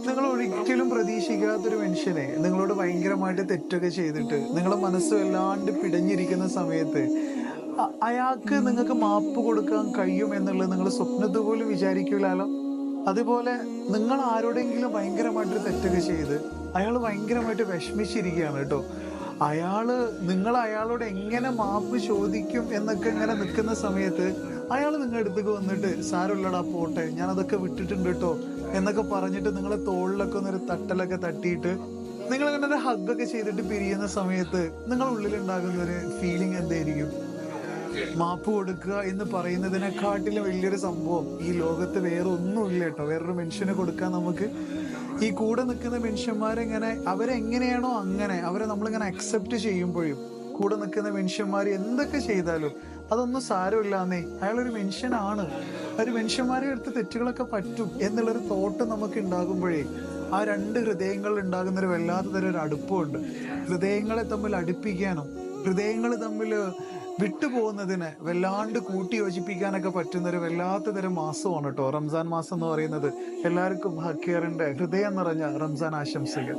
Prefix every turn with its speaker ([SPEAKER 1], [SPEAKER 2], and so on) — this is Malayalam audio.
[SPEAKER 1] നിങ്ങൾ ഒരിക്കലും പ്രതീക്ഷിക്കാത്തൊരു മനുഷ്യനെ നിങ്ങളോട് ഭയങ്കരമായിട്ട് തെറ്റൊക്കെ ചെയ്തിട്ട് നിങ്ങളെ മനസ്സ് വല്ലാണ്ട് പിടഞ്ഞിരിക്കുന്ന സമയത്ത് അയാൾക്ക് നിങ്ങൾക്ക് മാപ്പ് കൊടുക്കാൻ കഴിയും എന്നുള്ളത് നിങ്ങൾ സ്വപ്നത്തിൽ പോലും വിചാരിക്കൂലാലോ. അതുപോലെ നിങ്ങൾ ആരോടെങ്കിലും ഭയങ്കരമായിട്ടൊരു തെറ്റൊക്കെ ചെയ്ത് അയാൾ ഭയങ്കരമായിട്ട് വിഷമിച്ചിരിക്കുകയാണ് കേട്ടോ. നിങ്ങൾ അയാളോട് എങ്ങനെ മാപ്പ് ചോദിക്കും എന്നൊക്കെ ഇങ്ങനെ നിൽക്കുന്ന സമയത്ത് അയാൾ നിങ്ങളുടെ അടുത്തേക്ക് വന്നിട്ട് സാരമില്ലടാ പോട്ടെ ഞാൻ അതൊക്കെ വിട്ടിട്ടുണ്ട് കേട്ടോ എന്നൊക്കെ പറഞ്ഞിട്ട് നിങ്ങളെ തോളിലൊക്കെ ഒന്നൊരു തട്ടലൊക്കെ തട്ടിയിട്ട് നിങ്ങൾ ഇങ്ങനെ ഒരു ഹഗ്ഗൊക്കെ ചെയ്തിട്ട് പിരിയുന്ന സമയത്ത് നിങ്ങളുടെ ഉള്ളിലുണ്ടാകുന്ന ഒരു ഫീലിംഗ് എന്തായിരിക്കും? മാപ്പ് കൊടുക്കുക എന്ന് പറയുന്നതിനെക്കാട്ടിലും വലിയൊരു സംഭവം ഈ ലോകത്ത് വേറെ ഒന്നുമില്ല കേട്ടോ. വേറൊരു മനുഷ്യനെ കൊടുക്കാൻ നമുക്ക് ഈ കൂടെ നിൽക്കുന്ന മനുഷ്യന്മാരെങ്ങനെ അവരെങ്ങനെയാണോ അങ്ങനെ അവരെ നമ്മളിങ്ങനെ അക്സെപ്റ്റ് ചെയ്യുമ്പോഴും കൂടെ നിൽക്കുന്ന മനുഷ്യന്മാർ എന്തൊക്കെ ചെയ്താലും അതൊന്നും സാരമില്ലാന്നേ, അയാളൊരു മനുഷ്യനാണ്, ഒരു മനുഷ്യന്മാരെ അടുത്ത് തെറ്റുകളൊക്കെ പറ്റും എന്നുള്ളൊരു തോട്ട് നമുക്ക് ഉണ്ടാകുമ്പോഴേ ആ രണ്ട് ഹൃദയങ്ങളിൽ ഉണ്ടാകുന്ന ഒരു വല്ലാത്ത തരം ഒരു അടുപ്പമുണ്ട്. ഹൃദയങ്ങളെ തമ്മിൽ അടുപ്പിക്കാനും ഹൃദയങ്ങൾ തമ്മിൽ വിട്ടുപോകുന്നതിനെ വല്ലാണ്ട് കൂട്ടി യോജിപ്പിക്കാനൊക്കെ പറ്റുന്ന ഒരു വല്ലാത്ത തരം മാസമാണ് കേട്ടോ റംസാൻ മാസം എന്ന് പറയുന്നത്. എല്ലാവർക്കും ഹക്കീറിന്റെ ഹൃദയം നിറഞ്ഞ റംസാൻ ആശംസകൾ.